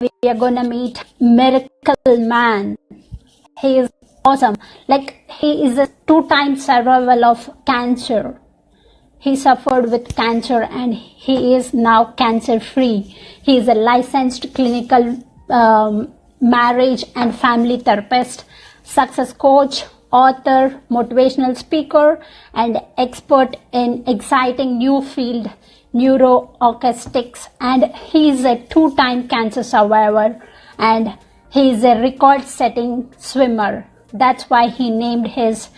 we are gonna meet Miracle Man. He is awesome. Like, he is a two-time survivor of cancer. He suffered with cancer and he is now cancer free. He is a licensed clinical marriage and family therapist, success coach, author, motivational speaker, and expert in exciting new field neuroacoustics. And he is a two-time cancer survivor and he is a record-setting swimmer. That's why he named his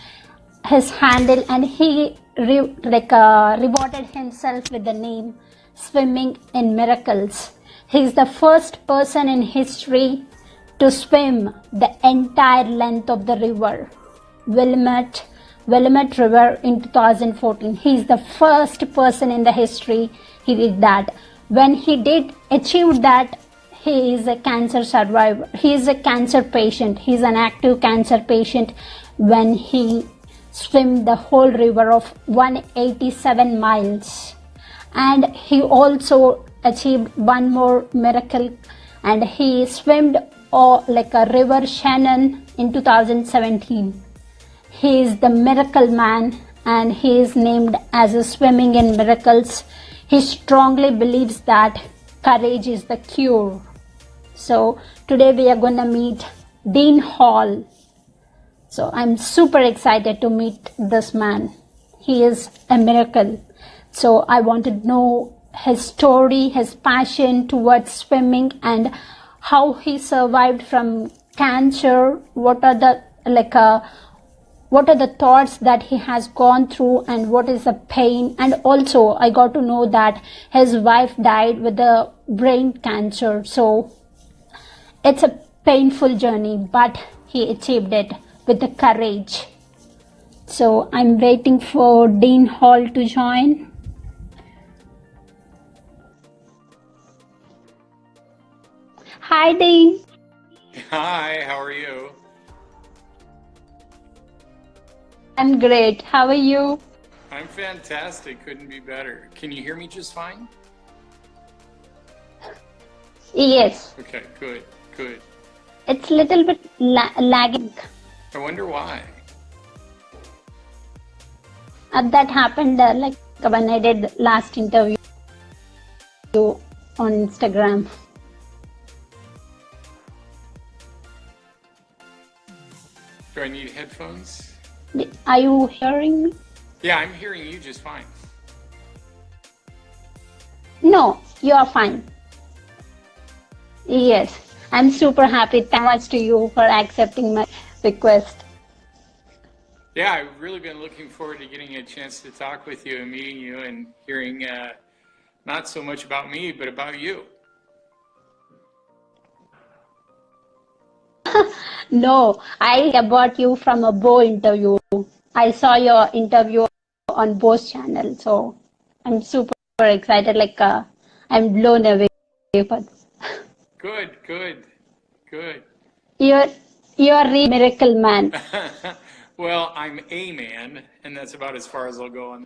handle, and he rewarded himself with the name Swimming in Miracles. He is the first person in history to swim the entire length of the river, Willamette River, in 2014. He is the first person in the history he did that. When he did achieve that, he is a cancer survivor. He is a cancer patient. He is an active cancer patient when he swam the whole river of 187 miles. And he also achieved one more miracle, and he swam like a River Shannon in 2017. He is the Miracle Man and he is named as a Swimming in Miracles. He strongly believes that courage is the cure. So today we are going to meet Dean Hall. So I'm super excited to meet this man. He is a miracle. So I want to know his story, his passion towards swimming, and how he survived from cancer. What are the thoughts that he has gone through, and what is the pain? And also I got to know that his wife died with the brain cancer. So it's a painful journey, but he achieved it with the courage. So I'm waiting for Dean Hall to join. Hi, Dean. Hi, how are you? I'm great. How are you? I'm fantastic. Couldn't be better. Can you hear me just fine? Yes. Okay, good, good. It's a little bit lagging. I wonder why. That happened like when I did last interview on Instagram. Do I need headphones? Are you hearing me? Yeah, I'm hearing you just fine. No, you are fine. Yes, I'm super happy. Thanks to you for accepting my request. Yeah, I've really been looking forward to getting a chance to talk with you and meeting you and hearing not so much about me, but about you. No, I about you from a Bo interview. I saw your interview on Bo's channel, so I'm super excited. I'm blown away. But Good, good, good. you're a miracle man. Well, I'm a man, and that's about as far as I'll go on.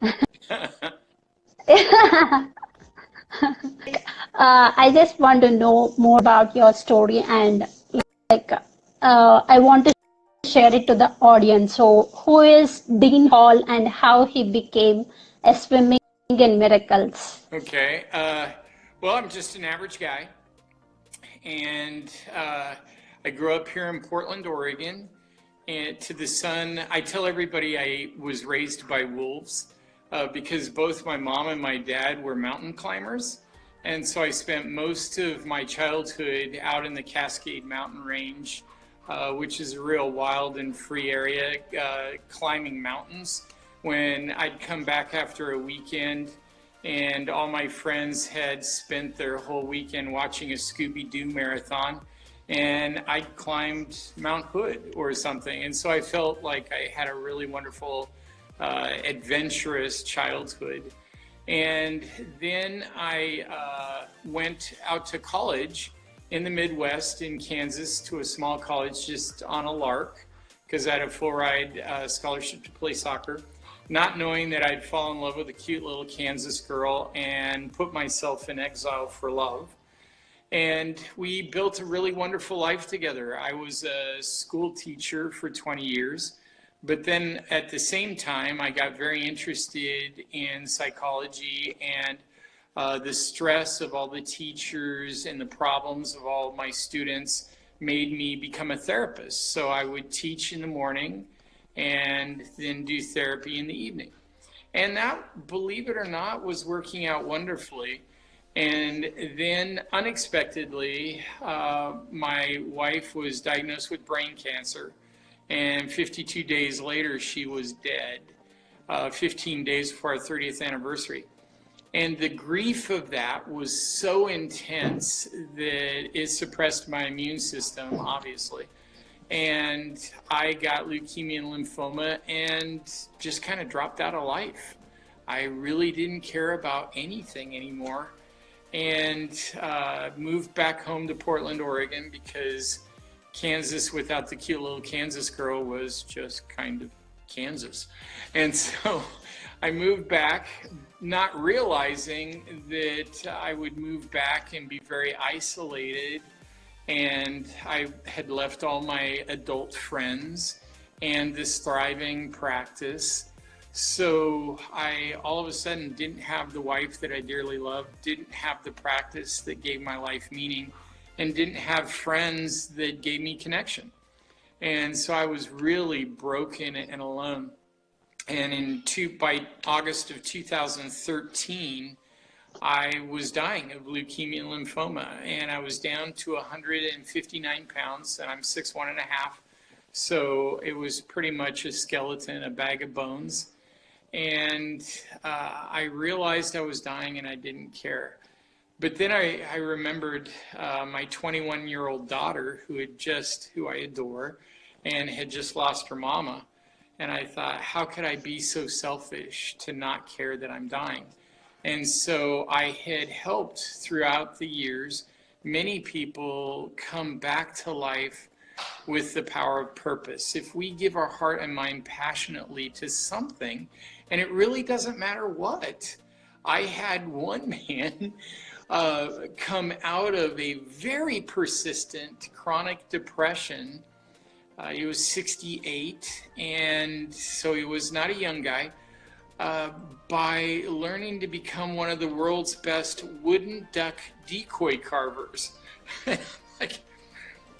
I just want to know more about your story, and I want to share it to the audience. So, who is Dean Hall and how he became a Swimming in Miracles? Okay. Well, I'm just an average guy, and I grew up here in Portland, Oregon. And to the sun, I tell everybody I was raised by wolves because both my mom and my dad were mountain climbers. And so I spent most of my childhood out in the Cascade Mountain Range, which is a real wild and free area, climbing mountains. When I'd come back after a weekend and all my friends had spent their whole weekend watching a Scooby-Doo marathon, and I climbed Mount Hood or something. And so I felt like I had a really wonderful, adventurous childhood. And then I went out to college in the Midwest in Kansas to a small college just on a lark, because I had a full ride scholarship to play soccer, not knowing that I'd fall in love with a cute little Kansas girl and put myself in exile for love. And we built a really wonderful life together. I was a school teacher for 20 years, but then at the same time, I got very interested in psychology, and the stress of all the teachers and the problems of all my students made me become a therapist. So I would teach in the morning and then do therapy in the evening. And that, believe it or not, was working out wonderfully. And then unexpectedly, my wife was diagnosed with brain cancer. And 52 days later, she was dead, 15 days before our 30th anniversary. And the grief of that was so intense that it suppressed my immune system, obviously. And I got leukemia and lymphoma and just kind of dropped out of life. I really didn't care about anything anymore, and moved back home to Portland, Oregon, because Kansas without the cute little Kansas girl was just kind of Kansas. And so I moved back, not realizing that I would move back and be very isolated. And I had left all my adult friends and this thriving practice. So I all of a sudden didn't have the wife that I dearly loved, didn't have the practice that gave my life meaning, and didn't have friends that gave me connection. And so I was really broken and alone. And by August of 2013, I was dying of leukemia and lymphoma, and I was down to 159 pounds, and I'm 6'1.5". So it was pretty much a skeleton, a bag of bones. And I realized I was dying and I didn't care. But then I remembered my 21-year-old daughter who I adore, and had just lost her mama. And I thought, how could I be so selfish to not care that I'm dying? And so I had helped throughout the years many people come back to life with the power of purpose. If we give our heart and mind passionately to something, and it really doesn't matter what. I had one man come out of a very persistent chronic depression. He was 68, and so he was not a young guy. By learning to become one of the world's best wooden duck decoy carvers. Like,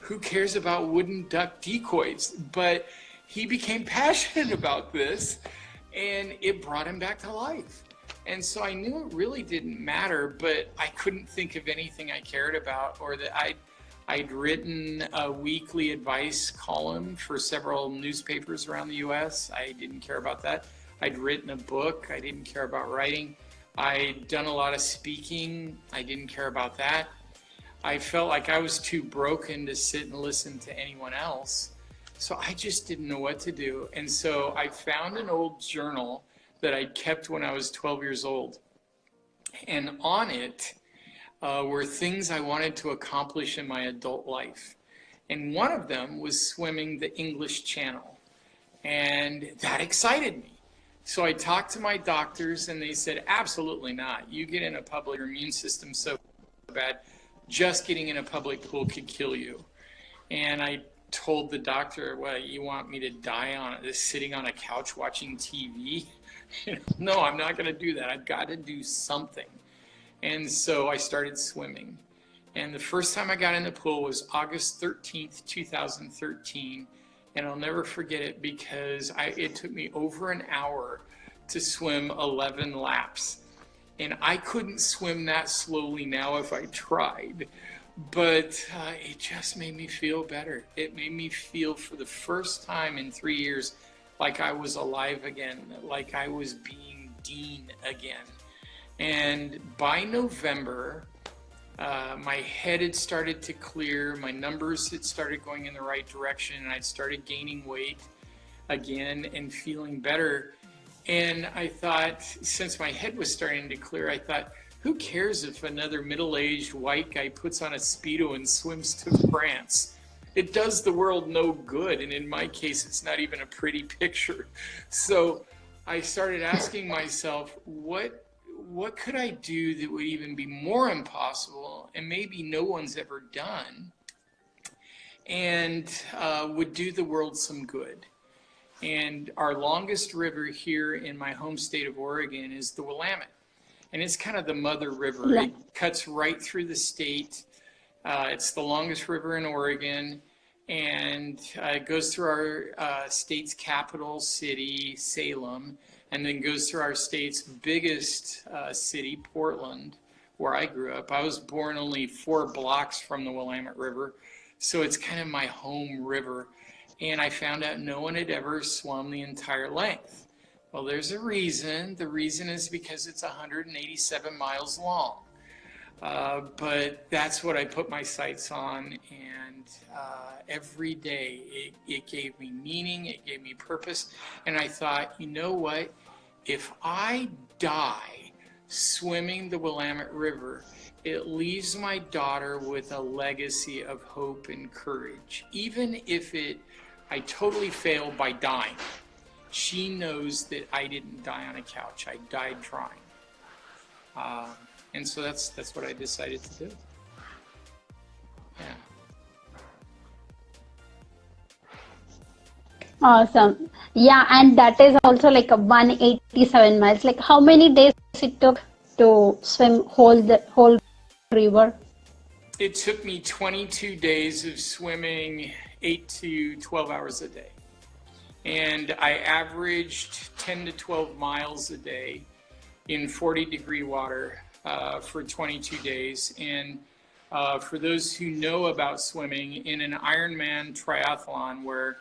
who cares about wooden duck decoys? But he became passionate about this, and it brought him back to life. And so I knew it really didn't matter, but I couldn't think of anything I cared about, or that I'd written a weekly advice column for several newspapers around the US. I didn't care about that. I'd written a book. I didn't care about writing. I'd done a lot of speaking. I didn't care about that. I felt like I was too broken to sit and listen to anyone else. So I just didn't know what to do. And so I found an old journal that I'd kept when I was 12 years old. And on it were things I wanted to accomplish in my adult life. And one of them was swimming the English Channel. And that excited me. So I talked to my doctors, and they said, absolutely not. You get in a public, your immune system so bad, just getting in a public pool could kill you. And I told the doctor, well, you want me to die sitting on a couch watching TV? No, I'm not going to do that. I've got to do something. And so I started swimming. And the first time I got in the pool was August 13th, 2013. And I'll never forget it because it took me over an hour to swim 11 laps. And I couldn't swim that slowly now if I tried. But it just made me feel better. It made me feel for the first time in 3 years like I was alive again, like I was being Dean again. And by November, my head had started to clear, my numbers had started going in the right direction, and I'd started gaining weight again and feeling better. And I thought, since my head was starting to clear, I thought, who cares if another middle-aged white guy puts on a Speedo and swims to France? It does the world no good, and in my case, it's not even a pretty picture. So I started asking myself, what what could I do that would even be more impossible and maybe no one's ever done, and would do the world some good? And our longest river here in my home state of Oregon is the Willamette. And it's kind of the mother river. It cuts right through the state. It's the longest river in Oregon. And it goes through our state's capital city, Salem, and then goes through our state's biggest city, Portland, where I grew up. I was born only 4 blocks from the Willamette River, so it's kind of my home river. And I found out no one had ever swum the entire length. Well, there's a reason. The reason is because it's 187 miles long. But that's what I put my sights on, and every day it gave me meaning, it gave me purpose, and I thought, you know what? If I die swimming the Willamette River, it leaves my daughter with a legacy of hope and courage. Even if I totally fail by dying, she knows that I didn't die on a couch. I died trying. And so that's what I decided to do. Yeah. Awesome. Yeah, and that is also like a 187 miles. Like how many days it took to swim the whole river? It took me 22 days of swimming 8 to 12 hours a day. And I averaged 10 to 12 miles a day in 40-degree water for 22 days. And for those who know about swimming, in an Ironman triathlon where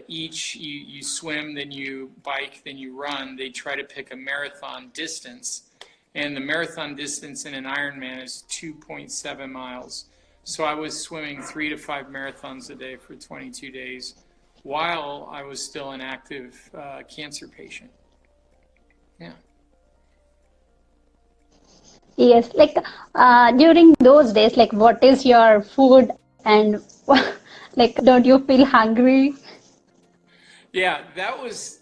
you swim, then you bike, then you run, they try to pick a marathon distance. And the marathon distance in an Ironman is 2.7 miles. So I was swimming 3 to 5 marathons a day for 22 days while I was still an active cancer patient. Yeah. Yes, like during those days, like what is your food, and like don't you feel hungry? Yeah, that was,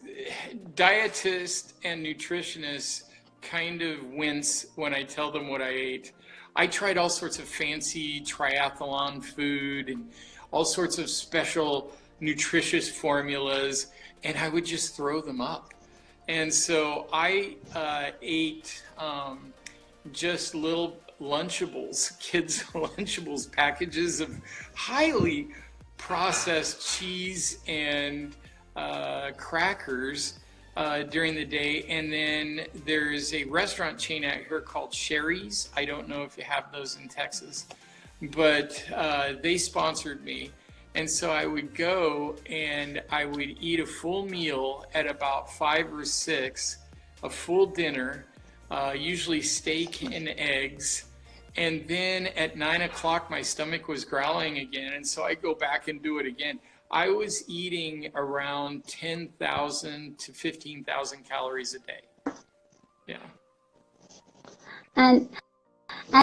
dietists and nutritionists kind of wince when I tell them what I ate. I tried all sorts of fancy triathlon food and all sorts of special nutritious formulas, and I would just throw them up. And so I ate just little Lunchables, kids' Lunchables packages of highly processed cheese and crackers during the day. And then there's a restaurant chain out here called Sherry's. I don't know if you have those in Texas, but they sponsored me. And so I would go and I would eat a full meal at about 5 or 6, a full dinner, usually steak and eggs. And then at 9 o'clock, my stomach was growling again. And so I go back and do it again. I was eating around 10,000 to 15,000 calories a day. Yeah. And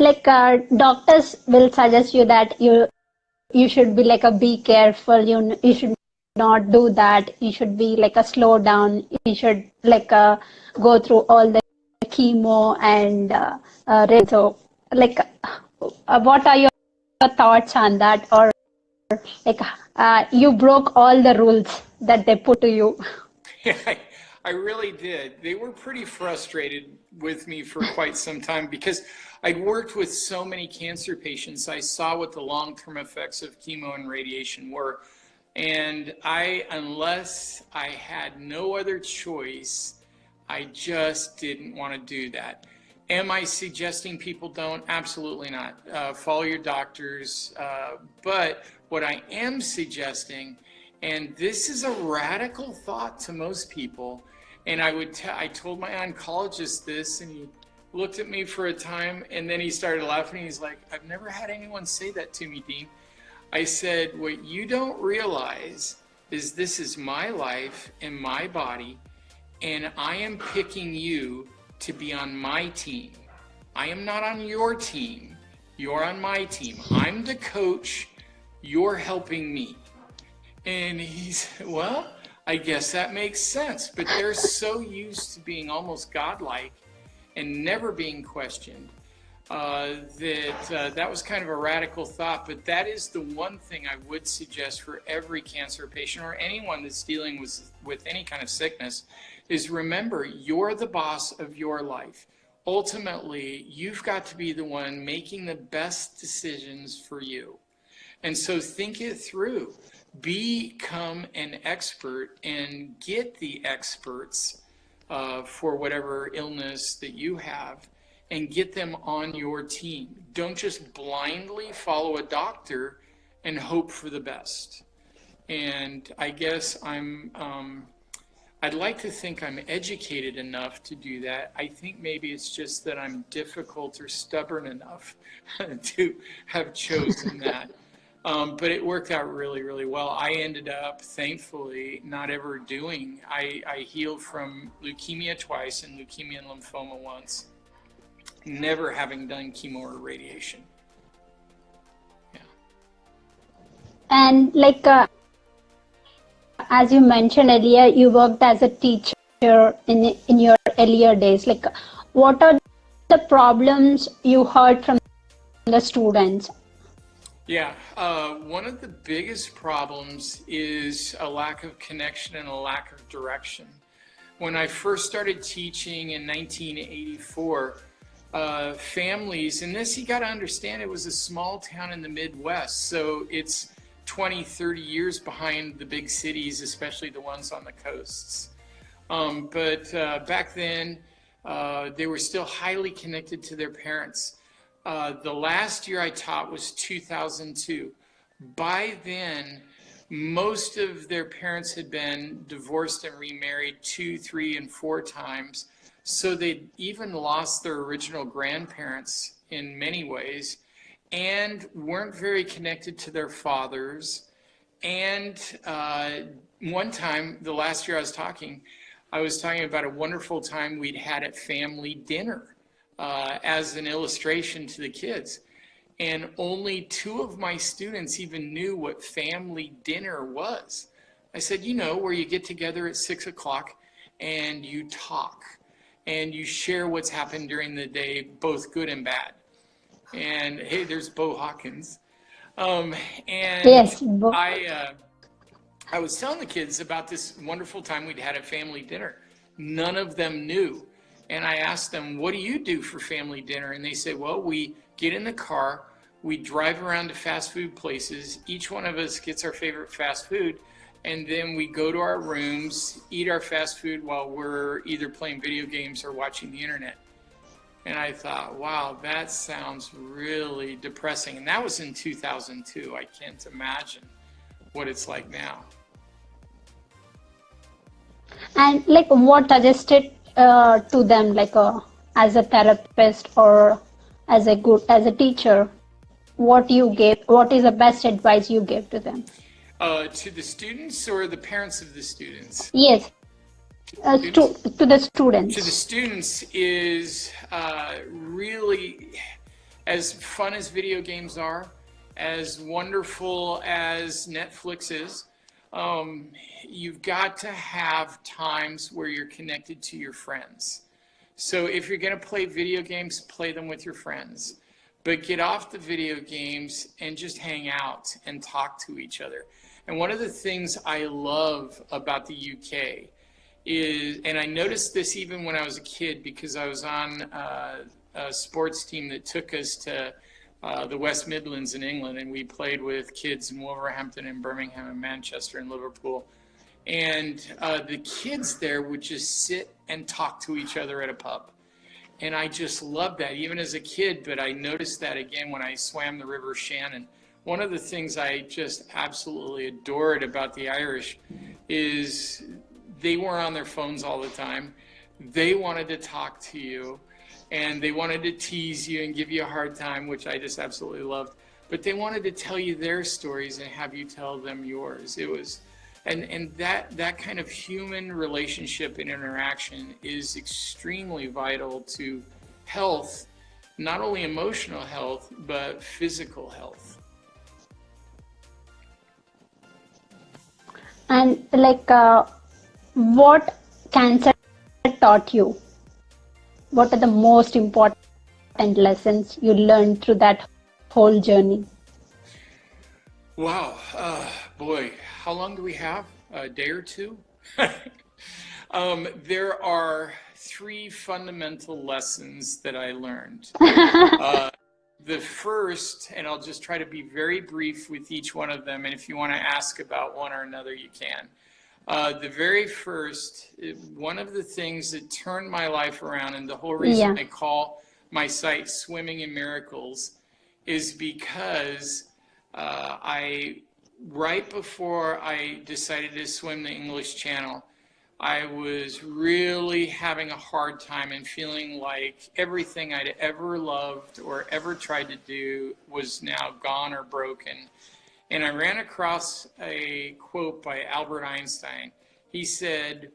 like doctors will suggest you that you should be like be careful. You should not do that. You should be like slow down. You should like go through all the chemo and so like what are your thoughts on that? Or like you broke all the rules that they put to you? Yeah, I really did. They were pretty frustrated with me for quite some time because I'd worked with so many cancer patients. I saw what the long-term effects of chemo and radiation were. And unless I had no other choice, I just didn't want to do that. Am I suggesting people don't? Absolutely not. Follow your doctors. But what I am suggesting, and this is a radical thought to most people, and I told my oncologist this, and he looked at me for a time, and then he started laughing. He's like, I've never had anyone say that to me, Dean. I said, what you don't realize is this is my life and my body, and I am picking you to be on my team. I am not on your team. You're on my team. I'm the coach. You're helping me. And he said, well, I guess that makes sense. But they're so used to being almost godlike and never being questioned. That was kind of a radical thought, but that is the one thing I would suggest for every cancer patient or anyone that's dealing with any kind of sickness is remember, you're the boss of your life. Ultimately, you've got to be the one making the best decisions for you. And so think it through. Become an expert and get the experts for whatever illness that you have and get them on your team. Don't just blindly follow a doctor and hope for the best. And I guess I'd like to think I'm educated enough to do that. I think maybe it's just that I'm difficult or stubborn enough to have chosen that. But it worked out really, really well. I ended up, thankfully, not ever doing. I healed from leukemia twice and leukemia and lymphoma once, never having done chemo or radiation. Yeah. And like, as you mentioned earlier, you worked as a teacher in your earlier days. Like, what are the problems you heard from the students? Yeah, one of the biggest problems is a lack of connection and a lack of direction. When I first started teaching in 1984, families, and this you got to understand, it was a small town in the Midwest, so it's 20, 30 years behind the big cities, especially the ones on the coasts. But back then, they were still highly connected to their parents. The last year I taught was 2002. By then, most of their parents had been divorced and remarried 2, 3, and 4 times. So they'd even lost their original grandparents in many ways and weren't very connected to their fathers. And one time, the last year I was talking about a wonderful time we'd had at family dinner as an illustration to the kids. And only 2 of my students even knew what family dinner was. I said, where you get together at 6 o'clock and you talk and you share what's happened during the day, both good and bad. And hey, there's Bo Hawkins. And Yes, I was telling the kids about this wonderful time we'd had at family dinner. None of them knew. And I asked them, what do you do for family dinner? And they said, well, we get in the car, we drive around to fast food places. Each one of us gets our favorite fast food. And then we go to our rooms, eat our fast food while we're either playing video games or watching the internet. And I thought, wow, that sounds really depressing. And that was in 2002. I can't imagine what it's like now. and like, what suggested to them, like as a therapist or as a teacher, what is the best advice you gave to them? To the students or the parents of the students? Yes, to the students. To the students is really, as fun as video games are, as wonderful as Netflix is, you've got to have times where you're connected to your friends. So if you're going to play video games, play them with your friends. But get off the video games and just hang out and talk to each other. And one of the things I love about the UK is, and I noticed this even when I was a kid because I was on a sports team that took us to the West Midlands in England, and we played with kids in Wolverhampton and Birmingham and Manchester and Liverpool. And the kids there would just sit and talk to each other at a pub. And I just loved that, even as a kid, but I noticed that again when I swam the River Shannon. One of the things I just absolutely adored about the Irish is they weren't on their phones all the time. They wanted to talk to you, and they wanted to tease you and give you a hard time, which I just absolutely loved. But they wanted to tell you their stories and have you tell them yours. It was, and that kind of human relationship and interaction is extremely vital to health, not only emotional health, but physical health. And like, what cancer taught you? What are the most important lessons you learned through that whole journey? Wow, boy, how long do we have? A day or two? There are three fundamental lessons that I learned. The first, and I'll just try to be very brief with each one of them, and if you want to ask about one or another, you can. The very first, one of the things that turned my life around, and the whole reason Yeah. I call my site Swimming in Miracles, is because right before I decided to swim the English Channel, I was really having a hard time and feeling like everything I'd ever loved or ever tried to do was now gone or broken. And I ran across a quote by Albert Einstein. He said,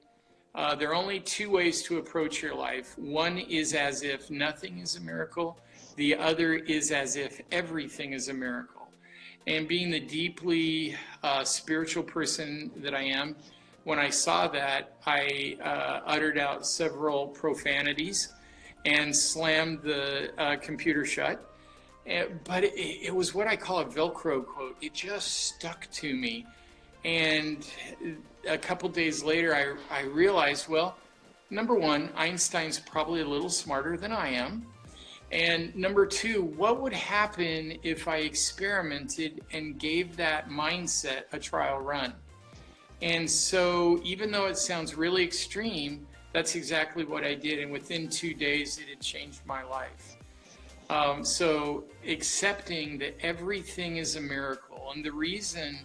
there are only two ways to approach your life. One is as if nothing is a miracle. The other is as if everything is a miracle. And being the deeply spiritual person that I am, when I saw that, I uttered out several profanities and slammed the computer shut. But it was what I call a Velcro quote. It just stuck to me. And a couple days later, I realized, well, number one, Einstein's probably a little smarter than I am. And number two, what would happen if I experimented and gave that mindset a trial run? And so even though it sounds really extreme, that's exactly what I did. And within 2 days, it had changed my life. So accepting that everything is a miracle. And the reason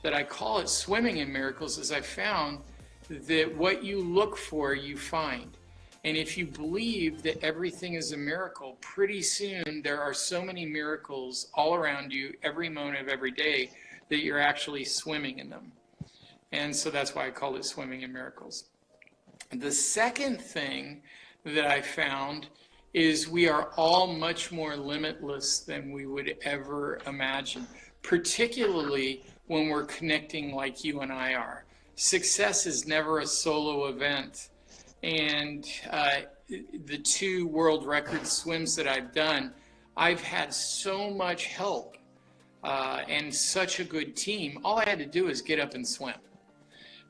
that I call it swimming in miracles is I found that what you look for, you find. And if you believe that everything is a miracle, pretty soon there are so many miracles all around you every moment of every day that you're actually swimming in them. And so that's why I call it swimming in miracles. The second thing that I found is we are all much more limitless than we would ever imagine, particularly when we're connecting like you and I are. Success is never a solo event. And the 2 world record swims that I've done, I've had so much help and such a good team. All I had to do is get up and swim.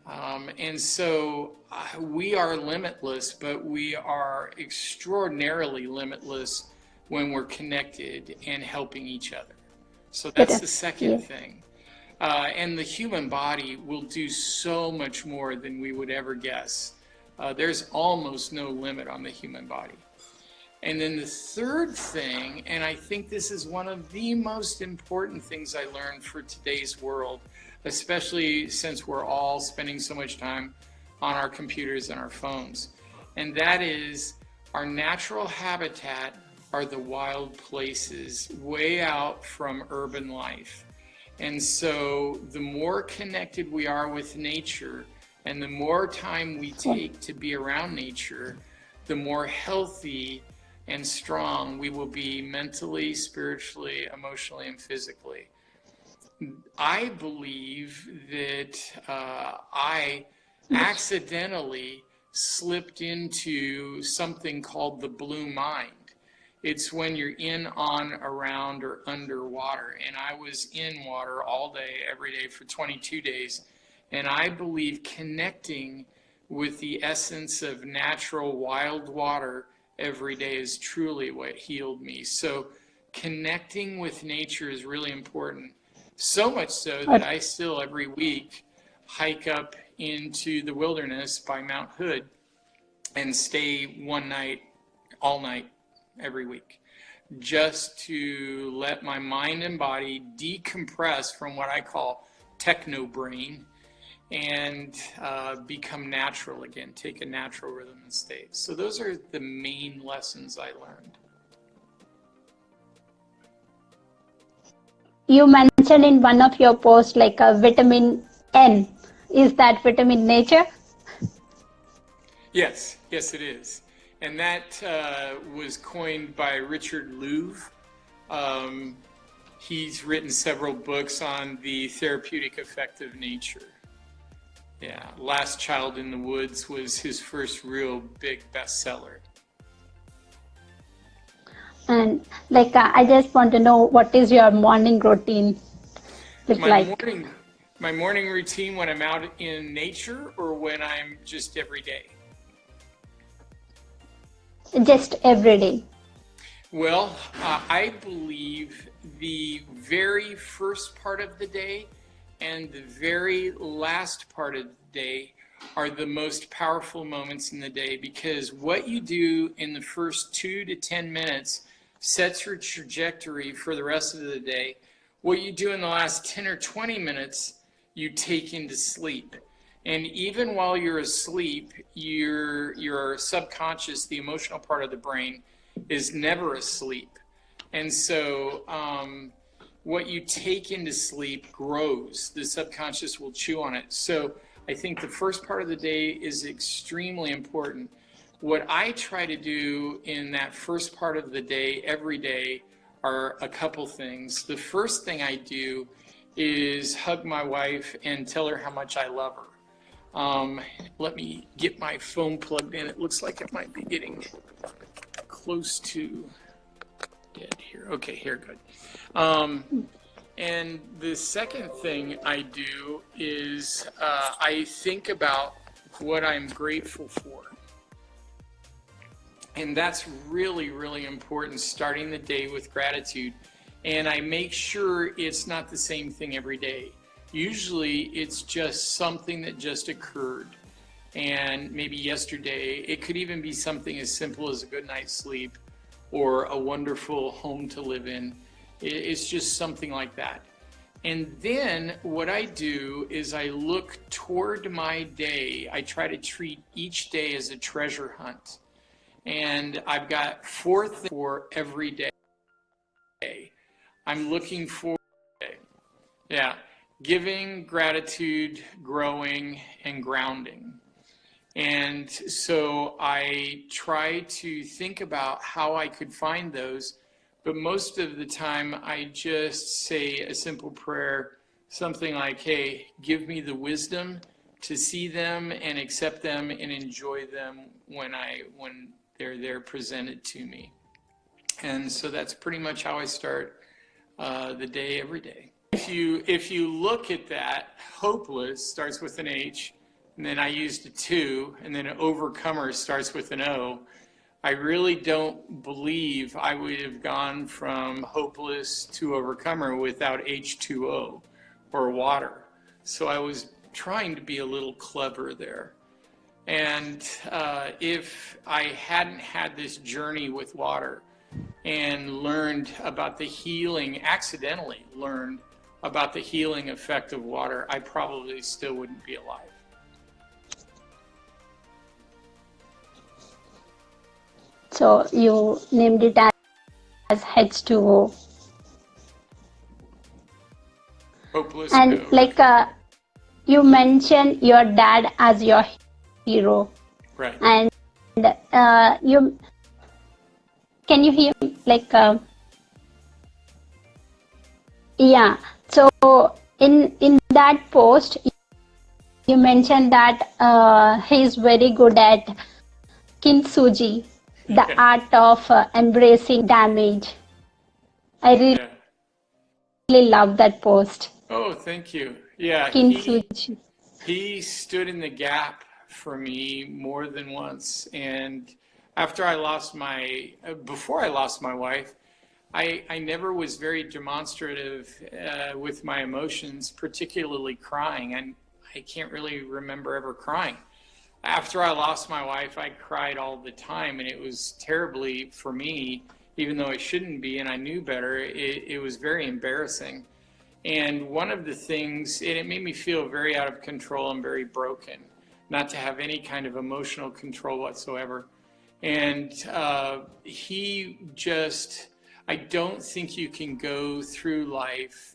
And so we are limitless, but we are extraordinarily limitless when we're connected and helping each other. So that's the second thing. And the human body will do so much more than we would ever guess. There's almost no limit on the human body. And then the third thing, and I think this is one of the most important things I learned for today's world, especially since we're all spending so much time on our computers and our phones. And that is our natural habitat are the wild places way out from urban life. And so the more connected we are with nature and the more time we take to be around nature, the more healthy and strong we will be mentally, spiritually, emotionally, and physically. I believe that I accidentally slipped into something called the blue mind. It's when you're in, on, around, or underwater. And I was in water all day, every day for 22 days. And I believe connecting with the essence of natural wild water every day is truly what healed me. So connecting with nature is really important. So much so that I still every week hike up into the wilderness by Mount Hood and stay one night, all night, every week, just to let my mind and body decompress from what I call techno brain and become natural again, take a natural rhythm and state. So those are the main lessons I learned. You mentioned in one of your posts like a vitamin N. Is that vitamin nature? Yes, yes it is. And that was coined by Richard Louv. He's written several books on the therapeutic effect of nature. Yeah, Last Child in the Woods was his first real big bestseller. And like, I just want to know, what is your morning routine look My like? morning, my morning routine when I'm out in nature or when I'm just every day? Just every day. Well, I believe the very first part of the day and the very last part of the day are the most powerful moments in the day, because what you do in the first 2 to 10 minutes sets your trajectory for the rest of the day. What you do in the last 10 or 20 minutes, you take into sleep. And even while you're asleep, your subconscious, the emotional part of the brain, is never asleep. And so what you take into sleep grows. The subconscious will chew on it. So I think the first part of the day is extremely important. What I try to do in that first part of the day every day are a couple things. The first thing I do is hug my wife and tell her how much I love her. Let me get my phone plugged in. It looks like it might be getting close to dead here. Okay, here, good. And the second thing I do is I think about what I'm grateful for. And that's really, really important, starting the day with gratitude. And I make sure it's not the same thing every day. Usually it's just something that just occurred. And maybe yesterday, it could even be something as simple as a good night's sleep or a wonderful home to live in. It's just something like that. And then what I do is I look toward my day. I try to treat each day as a treasure hunt. And I've got 4 things for every day. I'm looking for, yeah, giving, gratitude, growing, and grounding. And so I try to think about how I could find those, but most of the time I just say a simple prayer, something like, hey, give me the wisdom to see them and accept them and enjoy them when they're there presented to me. And so that's pretty much how I start the day every day. If you look at that, hopeless starts with an H, and then I used a 2, and then overcomer starts with an O. I really don't believe I would have gone from hopeless to overcomer without H2O or water. So I was trying to be a little clever there. And if I hadn't had this journey with water and learned about the healing, accidentally learned about the healing effect of water, I probably still wouldn't be alive. So you named it as H2O. Hopeless. And No, like, you mentioned your dad as your hero. right. And you can you hear me? Like, yeah. So in that post, you mentioned that he's very good at kintsugi, the art of embracing damage. I Yeah. really love that post. Oh, thank you. Yeah, Kintsugi. he stood in the gap for me more than once. And after I lost before I lost my wife, I never was very demonstrative with my emotions, particularly crying. And I can't really remember ever crying. After I lost my wife, I cried all the time, and it was terribly for me, even though it shouldn't be, and I knew better. It was very embarrassing. And one of the things, and it made me feel very out of control and very broken, not to have any kind of emotional control whatsoever. And I don't think you can go through life